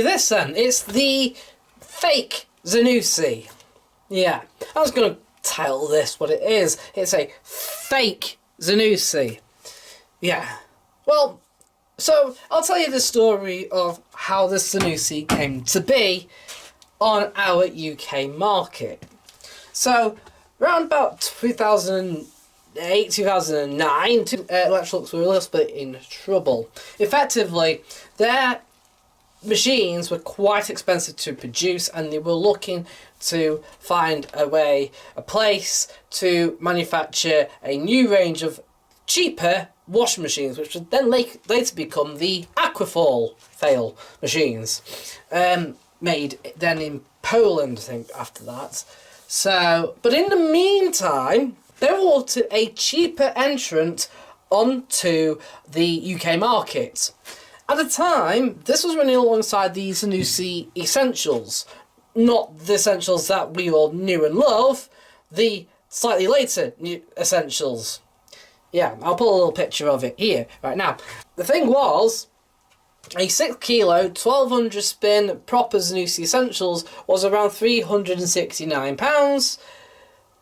this then. It's the fake Zanussi. Yeah, I was going to title this what it is. It's a fake Zanussi. Yeah. Well, so I'll tell you the story of how this Zanussi came to be on our UK market. So, around about 2008, 2009, Electrolux were a little bit in trouble. Effectively, their machines were quite expensive to produce, and they were looking to find a place to manufacture a new range of cheaper washing machines, which would then later become the Aquafall fail machines, made then in Poland, I think, after that. So, but in the meantime, they wanted a cheaper entrant onto the UK market. At the time, this was running alongside the Zanussi Essentials, not the Essentials that we all knew and love, the slightly later new Essentials. Yeah, I'll put a little picture of it here, right now. The thing was, a 6 kilo, 1200 spin proper Zanussi Essentials was around £369.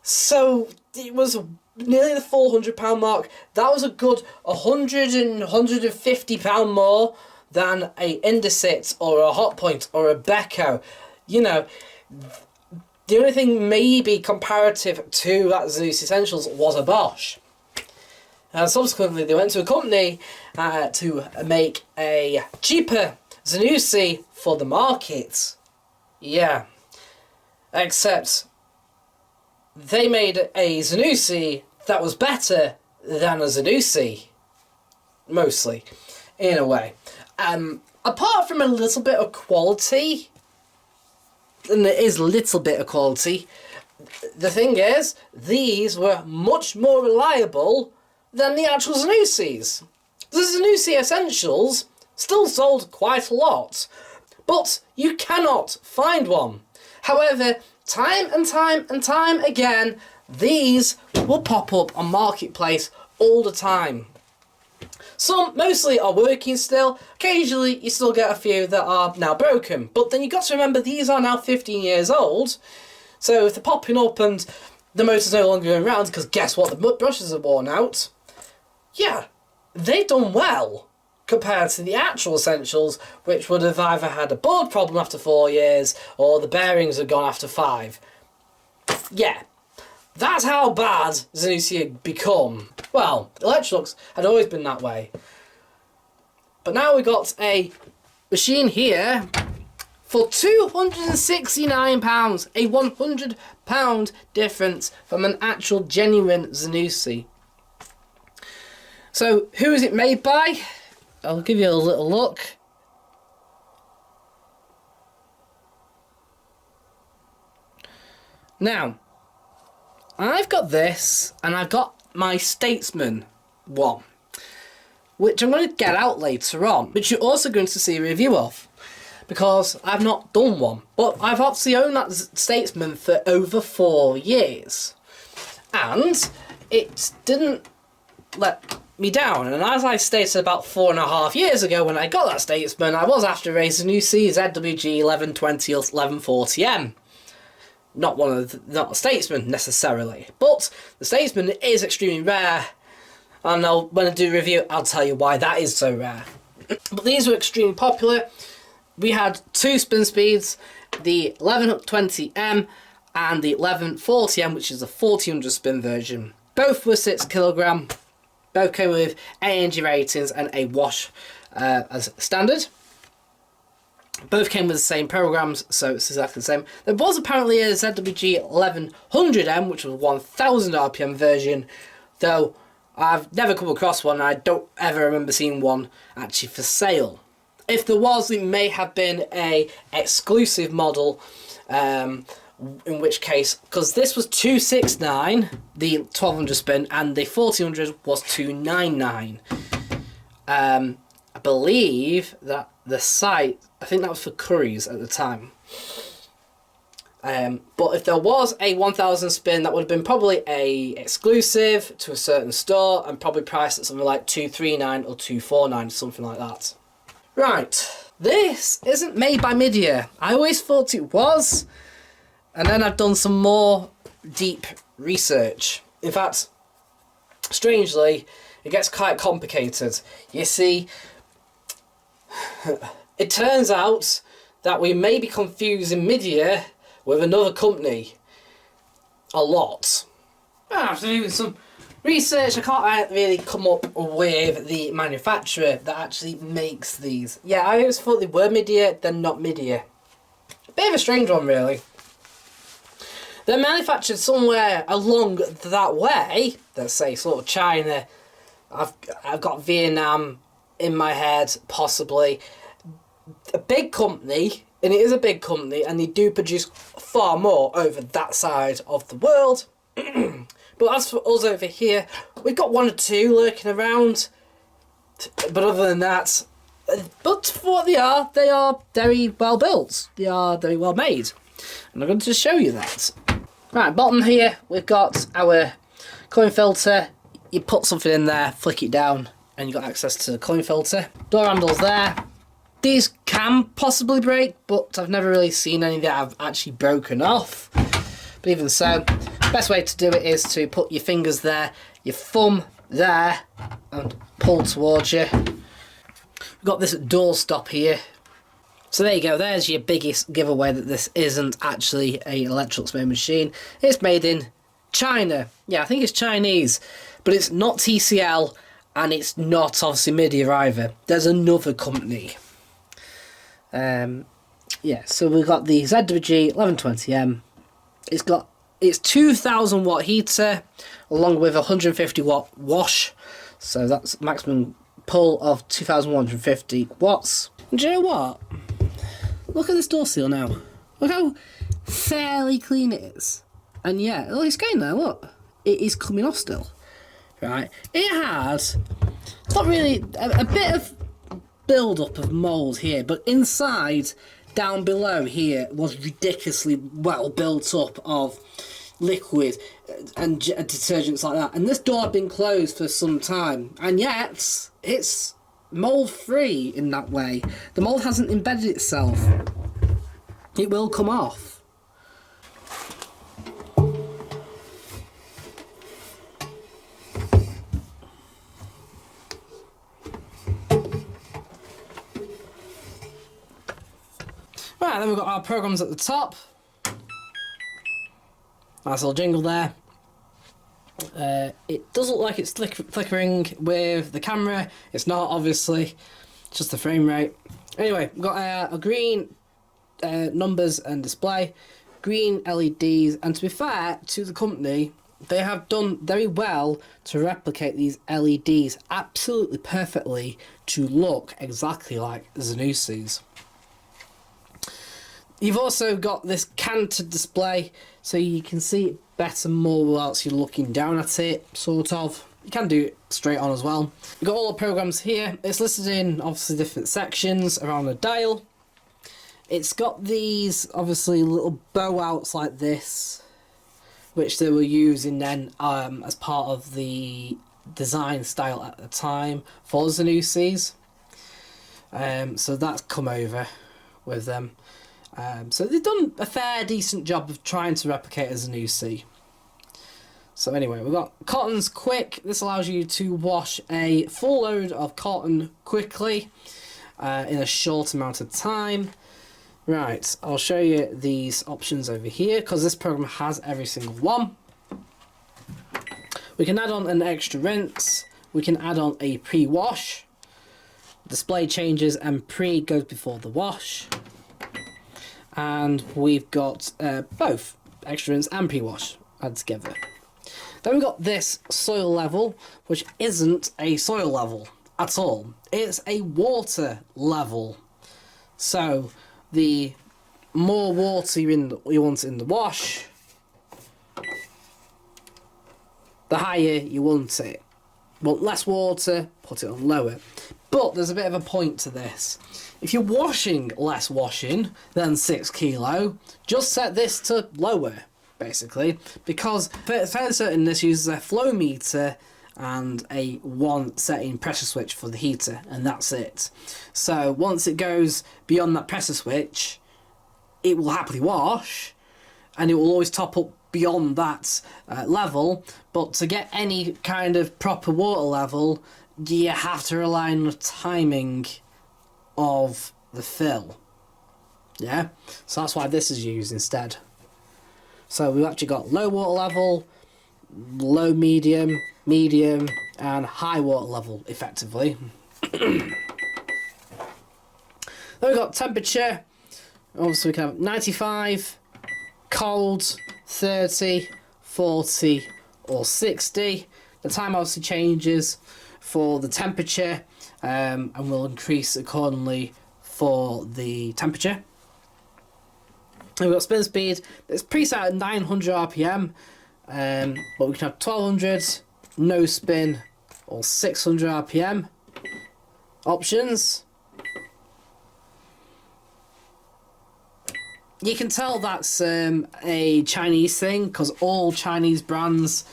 So it was nearly the £400 mark. That was a good £150 more than a Indesit or a Hotpoint or a Beko. You know, the only thing maybe comparative to that Zanussi Essentials was a Bosch. And subsequently they went to a company to make a cheaper Zanussi for the market. Yeah. Except they made a Zanussi that was better than a Zanussi. Mostly. In a way. Apart from a little bit of quality, and there is a little bit of quality, the thing is, these were much more reliable than the actual Zanussis. The Zanussi Essentials still sold quite a lot, but you cannot find one. However, time and time again, these will pop up on Marketplace all the time. Some mostly are working still. Occasionally you still get a few that are now broken, but then you've got to remember these are now 15 years old, so if they're popping up and the motor's no longer going around, because guess what, the brushes are worn out, yeah, they've done well compared to the actual Essentials, which would have either had a board problem after 4 years or the bearings had gone after 5. Yeah, that's how bad Zanussi had become. Well, Electrolux had always been that way. But now we got a machine here for £269, a £100 difference from an actual genuine Zanussi. So, who is it made by? I'll give you a little look. Now, I've got this, and I've got my Statesman one, which I'm going to get out later on, which you're also going to see a review of, because I've not done one. But I've obviously owned that Statesman for over 4 years, and it didn't let me down. And as I stated about 4.5 years ago when I got that Statesman, I was after a Zanussi ZWG1120M. Not not a Statesman necessarily, but the Statesman is extremely rare, and when I do a review I'll tell you why that is so rare. But these were extremely popular. We had 2 spin speeds, the 1120M and the 1140M, which is the 1400 spin version. Both were 6 kilogram. Both came with ANG ratings and a wash as standard. Both came with the same programs, so it's exactly the same. There was apparently a ZWG1140M, which was a 1000 RPM version, though I've never come across one, and I don't ever remember seeing one actually for sale. If there was, it may have been a exclusive model, in which case, because this was 269, the 1200 spin, and the 1400 was 299. I believe that the site, I think that was for Currys at the time. But if there was a 1000 spin, that would have been probably a exclusive to a certain store and probably priced at something like 239 or 249, something like that. Right, This isn't made by Midea. I always thought it was, and then I've done some more deep research. In fact, strangely, it gets quite complicated. You see, it turns out that we may be confusing Midea with another company a lot. After doing some research, I can't really come up with the manufacturer that actually makes these. Yeah, I always thought they were Midea, then not Midea. Bit of a strange one, really. They're manufactured somewhere along that way. Let's say sort of China. I've got Vietnam in my head, possibly. A big company, and it is a big company, and they do produce far more over that side of the world. But as for us over here, we've got one or two lurking around. But other than that, but for what they are very well built. They are very well made. And I'm going to show you that. Right, bottom here, we've got our coin filter. You put something in there, flick it down, and you've got access to the coin filter. Door handles there. These can possibly break, but I've never really seen any that have actually broken off. But even so, best way to do it is to put your fingers there, your thumb there, and pull towards you. We've got this door stop here. So there you go, there's your biggest giveaway that this isn't actually an electric made machine. It's made in China. Yeah, I think it's Chinese, but it's not TCL, and it's not obviously Midea either. There's another company. Yeah, so we've got the ZWG1120M. It's 2000 watt heater along with 150 watt wash, so that's maximum pull of 2150 watts. And do you know what? Look at this door seal now. Look how fairly clean it is. And yeah, look, it's going there, look. It is coming off still. Right? It has, it's not really, a bit of build-up of mould here, but inside, down below here, was ridiculously well built up of liquid and detergents like that. And this door had been closed for some time, and yet it's mould-free in that way. The mould hasn't embedded itself. It will come off. Right, then we've got our programs at the top. Nice little jingle there. It does look like it's flickering with the camera. It's not, obviously. It's just the frame rate. Anyway, we've got a green numbers and display, green LEDs, and to be fair to the company, they have done very well to replicate these LEDs absolutely perfectly to look exactly like Zanussi's. You've also got this canted display, so you can see it better more whilst you're looking down at it, sort of. You can do it straight on as well. You've got all the programs here. It's listed in, obviously, different sections around the dial. It's got these, obviously, little bow outs like this, which they were using then as part of the design style at the time for Zanussi's. So that's come over with them. So they've done a fair decent job of trying to replicate a Zanussi. So anyway, we've got Cotton's Quick. This allows you to wash a full load of cotton quickly in a short amount of time. Right, I'll show you these options over here because this program has every single one. We can add on an extra rinse. We can add on a pre-wash. Display changes and pre goes before the wash. And we've got both extra rinse and pre-wash added together. Then we've got this soil level, which isn't a soil level at all. It's a water level. So the more water you want in the wash, the higher you want it. Want less water, put it on lower. But there's a bit of a point to this. If you're washing less washing than 6 kilo, just set this to lower, basically, because fairly certain this uses a flow meter and a 1 setting pressure switch for the heater, and that's it. So once it goes beyond that pressure switch, it will happily wash, and it will always top up beyond that level. But to get any kind of proper water level, you have to rely on the timing of the fill. Yeah, so that's why this is used instead. So we've actually got low water level, low, medium, medium, and high water level, effectively. Then we've got temperature. Obviously we can have 95, cold, 30, 40, or 60. The time obviously changes for the temperature, and will increase accordingly for the temperature. And we've got spin speed. It's preset at 900 RPM, but we can have 1200, no spin, or 600 RPM options. You can tell that's a Chinese thing, because all Chinese brands,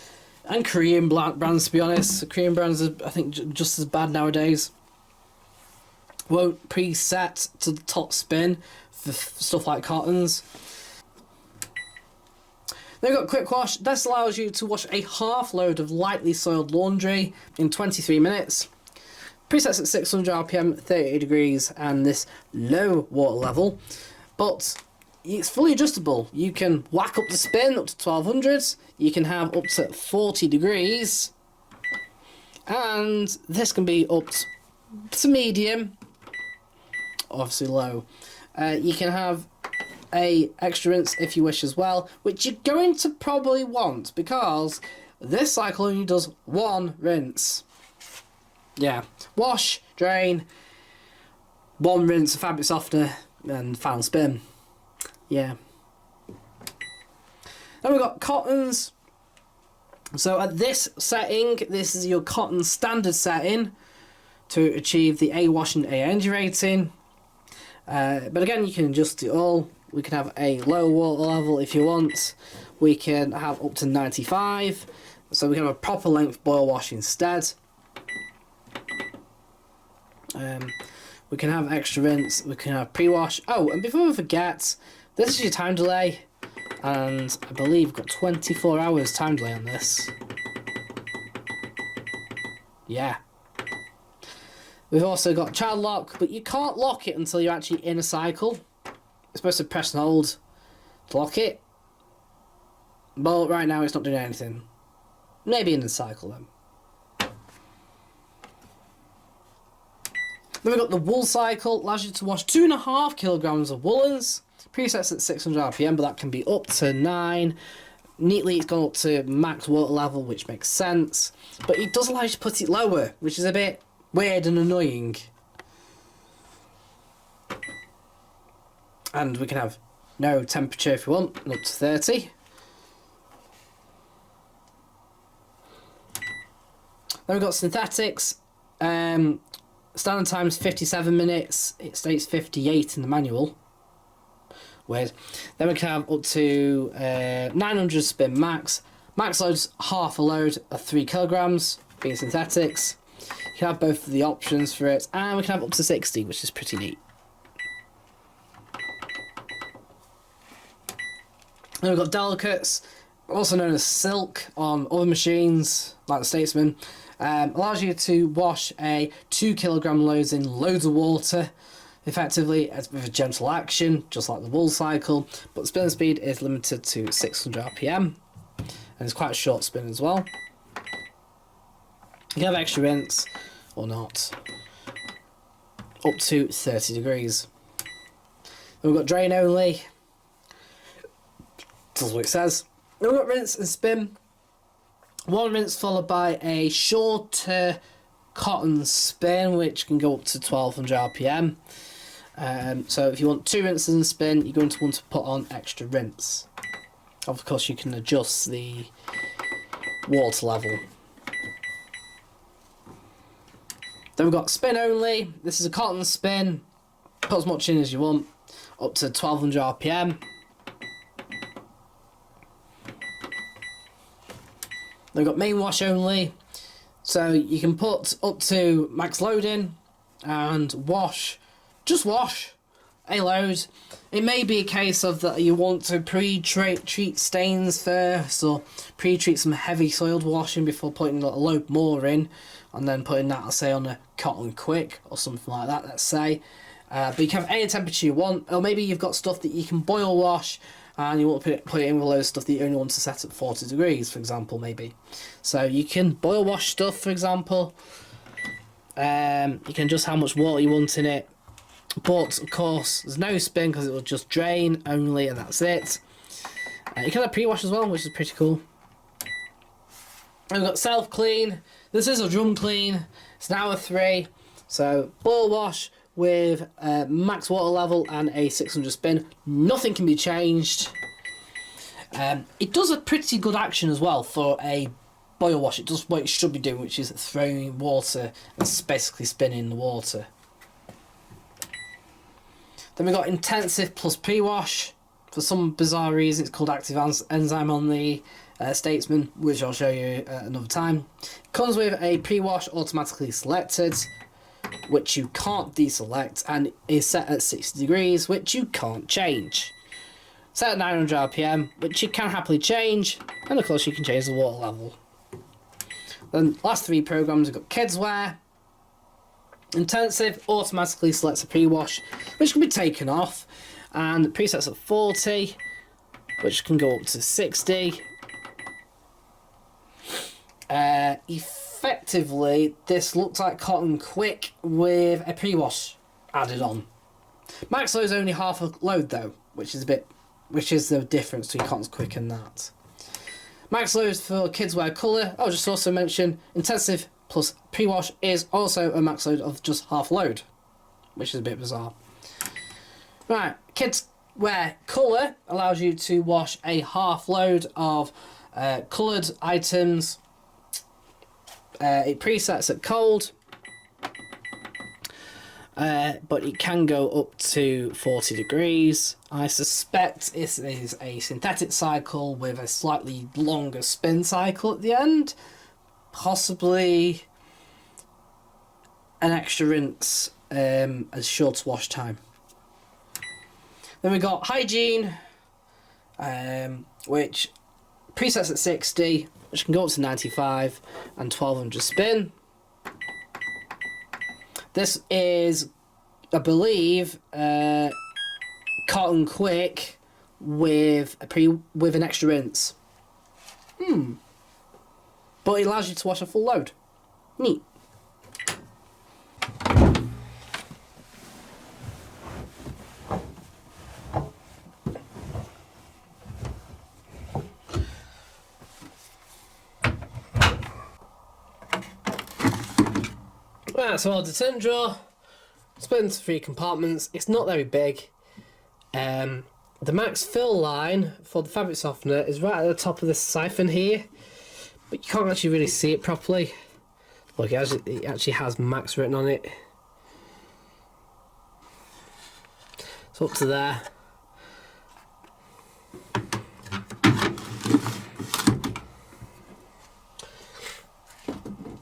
and Korean brands to be honest, Korean brands are, I think, just as bad nowadays, won't preset to the top spin for stuff like cottons. Then we've got quick wash. This allows you to wash a half load of lightly soiled laundry in 23 minutes. Presets at 600 RPM, 30 degrees, and this low water level, but it's fully adjustable. You can whack up the spin up to 1200, you can have up to 40 degrees, and this can be up to medium, obviously low. You can have a extra rinse if you wish as well, which you're going to probably want, because this cycle only does 1 rinse. Yeah, wash, drain, 1 rinse of fabric softener, and final spin. Yeah. Then we've got cottons. So at this setting, this is your cotton standard setting to achieve the A wash and A energy rating. But again, you can adjust it all. We can have a low water level if you want. We can have up to 95. So we can have a proper length boil wash instead. We can have extra rinse. We can have pre-wash. Oh, and before we forget, this is your time delay. And I believe we've got 24 hours time delay on this. Yeah. We've also got child lock, but you can't lock it until you're actually in a cycle. You're supposed to press and hold to lock it. But right now it's not doing anything. Maybe in the cycle then. Then we've got the wool cycle. Allows you to wash 2.5 kilograms of woolens. Presets at 600 RPM, but that can be up to 9. Neatly, it's gone up to max water level, which makes sense. But it does allow you to put it lower, which is a bit weird and annoying. And we can have no temperature if you want, and up to 30. Then we've got synthetics. Standard time is 57 minutes. It states 58 in the manual. Weird. Then we can have up to 900 spin max. Max load's half a load of 3 kilograms, being synthetics. You can have both of the options for it, and we can have up to 60, which is pretty neat. Then we've got delicates, also known as silk on other machines, like the Statesman. Allows you to wash a 2 kilogram loads in loads of water, effectively with a gentle action, just like the wool cycle, but the spin speed is limited to 600 RPM, and it's quite a short spin as well. You can have extra rinse, or not, up to 30 degrees. Then we've got drain only, that's what it says. Then we've got rinse and spin. 1 rinse followed by a shorter cotton spin, which can go up to 1200 RPM. So if you want 2 rinses and spin, you're going to want to put on extra rinse. Of course, you can adjust the water level. Then we've got spin only. This is a cotton spin. Put as much in as you want, up to 1200 RPM. Then we've got main wash only. So you can put up to max load in and wash, just wash a load. It may be a case of that you want to pre-treat stains first, or pre-treat some heavy soiled washing before putting a load more in, and then putting that, let's say, on a cotton quick or something like that, let's say. But you can have any temperature you want, or maybe you've got stuff that you can boil wash and you want to put it in with a load of stuff that you only want to set at 40 degrees, for example, maybe. So you can boil wash stuff, for example. You can adjust how much water you want in it. But, of course, there's no spin because it will just drain only, and that's it. You can have pre-wash as well, which is pretty cool. And we've got self-clean. This is a drum clean. It's an hour 3. So, boil wash with max water level and a 600 spin. Nothing can be changed. It does a pretty good action as well for a boil wash. It does what it should be doing, which is throwing water and basically spinning the water. Then we've got intensive plus pre-wash. For some bizarre reason, it's called active enzyme on the Statesman, which I'll show you another time. It comes with a pre-wash automatically selected, which you can't deselect, and is set at 60 degrees, which you can't change. Set at 900 RPM, which you can happily change, and of course you can change the water level. Then last 3 programs, we've got kids wear. Intensive automatically selects a pre-wash, which can be taken off, and presets at 40, which can go up to 60. Effectively, this looks like cotton quick with a pre-wash added on. Max load is only half a load though, which is the difference between cotton quick and that. Max load for kids wear colour. I'll just also mention intensive plus pre-wash is also a max load of just half load, which is a bit bizarre. Right, kids wear colour allows you to wash a half load of coloured items. It presets at cold, but it can go up to 40 degrees. I suspect it is a synthetic cycle with a slightly longer spin cycle at the end. Possibly an extra rinse as short wash time. Then we got hygiene, which presets at 60, which can go up to 95 and 1200 spin. This is, I believe, cotton quick with an extra rinse. But it allows you to wash a full load. Neat. Right, so our detergent drawer, split into 3 compartments. It's not very big. The max fill line for the fabric softener is right at the top of this siphon here, but you can't actually really see it properly. Look, it actually has max written on it. It's up to there.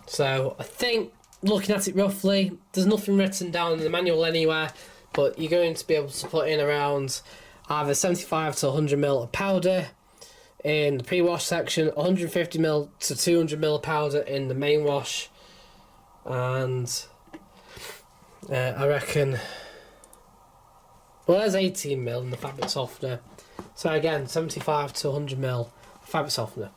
So I think, looking at it roughly, there's nothing written down in the manual anywhere, but you're going to be able to put in around either 75 to 100 ml of powder in the pre-wash section, 150 ml to 200 ml of powder in the main wash, and I reckon, well, there's 18 ml in the fabric softener. So again, 75 to 100 ml fabric softener.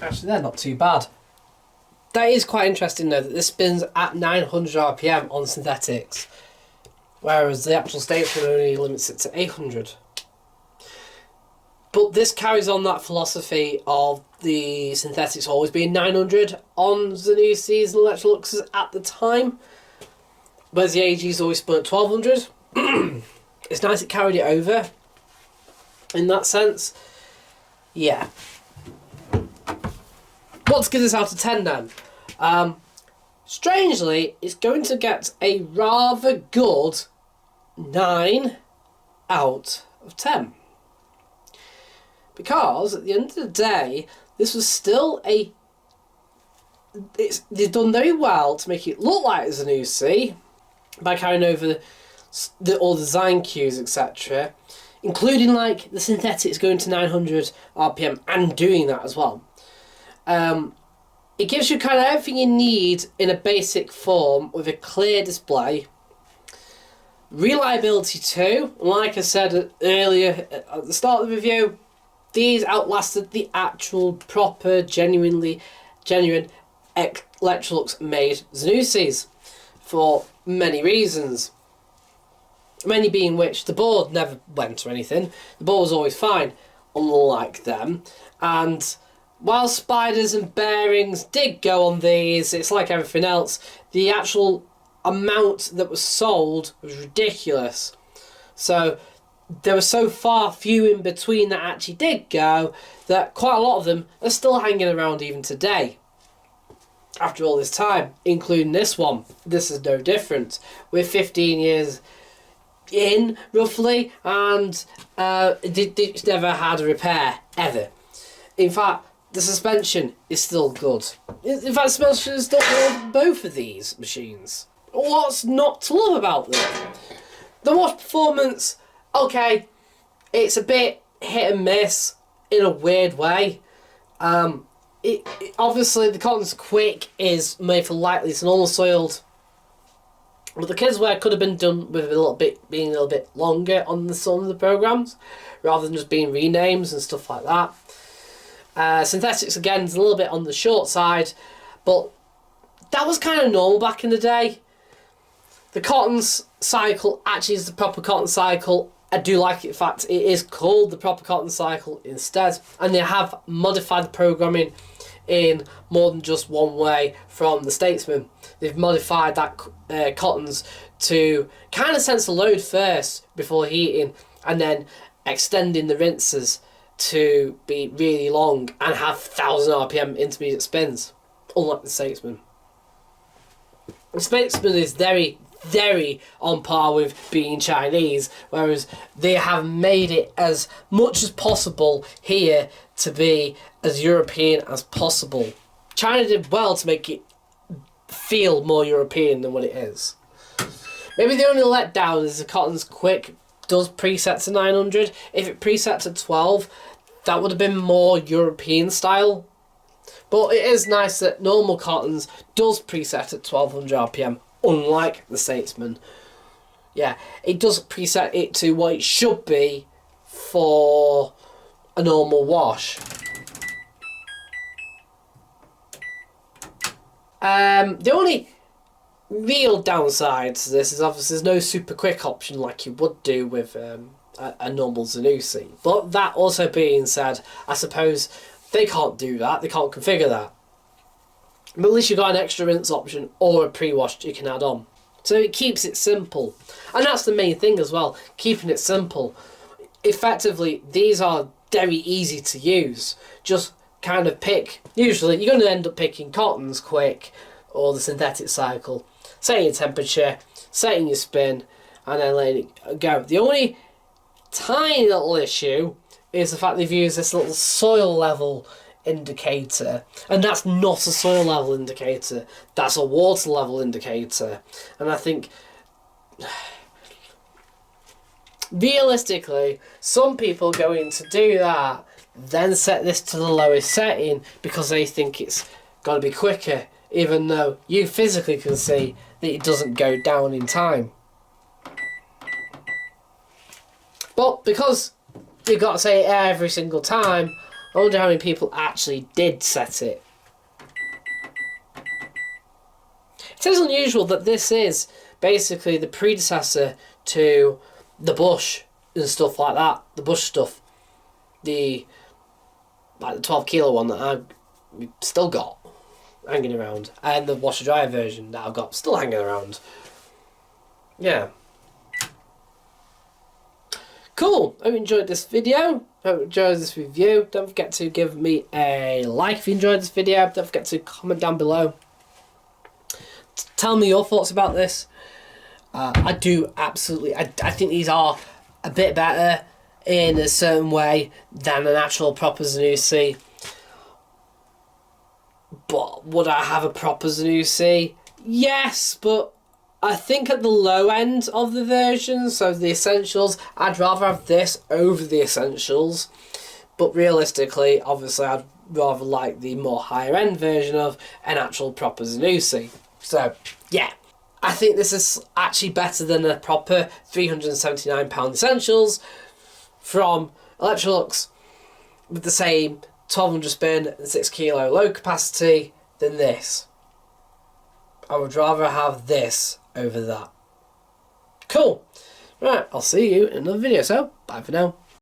Actually, they're not too bad. That is quite interesting though, that this spins at 900 RPM on synthetics, whereas the actual Statesman only limits it to 800. But this carries on that philosophy of the synthetics always being 900 on Zanussis and Electroluxes at the time, whereas the AG's always spun at 1200. It's nice it carried it over in that sense. Yeah. Let's give this out of 10 then. Strangely, it's going to get a rather good 9 out of 10. Because at the end of the day, this was still a... they've done very well to make it look like a Zanussi by carrying over all the design cues, etc. Including like the synthetics going to 900 RPM and doing that as well. It gives you kind of everything you need in a basic form with a clear display. Reliability too, like I said earlier at the start of the review, these outlasted the actual proper, genuine Electrolux made Zanussis for many reasons. Many being which the board never went or anything. The board was always fine, unlike them. And while spiders and bearings did go on these, it's like everything else. The actual amount that was sold was ridiculous. So there were so far few in between that actually did go that quite a lot of them are still hanging around even today. After all this time, including this one. This is no different. We're 15 years in, roughly, and it's never had a repair, ever. In fact, the suspension is still good. In fact, the suspension is still good on both of these machines. What's not to love about them? The wash performance, okay, it's a bit hit and miss in a weird way. Obviously, the cotton's quick is made for lightly, it's normal soiled. But the kids wear could have been done with being a little bit longer on some of the programs, rather than just being renames and stuff like that. Synthetics again is a little bit on the short side, but that was kind of normal back in the day. The cotton's cycle actually is the proper cotton cycle. I do like it. In fact, it is called the proper cotton cycle instead, and they have modified the programming in more than just one way from the Statesman. They've modified that cottons to kind of sense the load first before heating, and then extending the rinses to be really long and have 1000 RPM intermediate spins, unlike the Statesman. The Statesman is very on par with being Chinese, whereas they have made it as much as possible here to be as European as possible. China did well to make it feel more European than what it is. Maybe the only letdown is the cotton's quick does preset to 900. If it preset to 12, that would have been more European style. But it is nice that normal cottons does preset at 1200 RPM, unlike the Statesman. Yeah, it does preset it to what it should be for a normal wash. The only real downside to this is obviously there's no super quick option like you would do with a normal Zanussi. But that also being said, I suppose they can't do that, they can't configure that. But at least you've got an extra rinse option or a pre-wash you can add on. So it keeps it simple. And that's the main thing as well, keeping it simple. Effectively, these are very easy to use. Just kind of pick, usually you're going to end up picking cottons quick or the synthetic cycle, setting your temperature, setting your spin, and then letting it go. The only tiny little issue is the fact they've used this little soil level indicator, and that's not a soil level indicator, that's a water level indicator. And I think realistically some people are going to do that, then set this to the lowest setting because they think it's got to be quicker, even though you physically can see that it doesn't go down in time. But because you've got to say it every single time, I wonder how many people actually did set it. It is unusual that this is basically the predecessor to the Bush and stuff like that. The Bush stuff. The 12 kilo one that I've still got hanging around. And the washer dryer version that I've got still hanging around. Yeah. Cool. I hope you enjoyed this video. Hope you enjoyed this review. Don't forget to give me a like if you enjoyed this video. Don't forget to comment down below. Tell me your thoughts about this. I do absolutely... I think these are a bit better in a certain way than an actual proper Zanussi. But would I have a proper Zanussi? Yes, but I think at the low end of the version, so the Essentials, I'd rather have this over the Essentials. But realistically, obviously, I'd rather like the more higher end version of an actual proper Zanussi. So, yeah. I think this is actually better than a proper £379 Essentials from Electrolux with the same 1200 spin and 6 kilo low capacity than this. I would rather have this over that. Cool. Right, I'll see you in another video, so bye for now.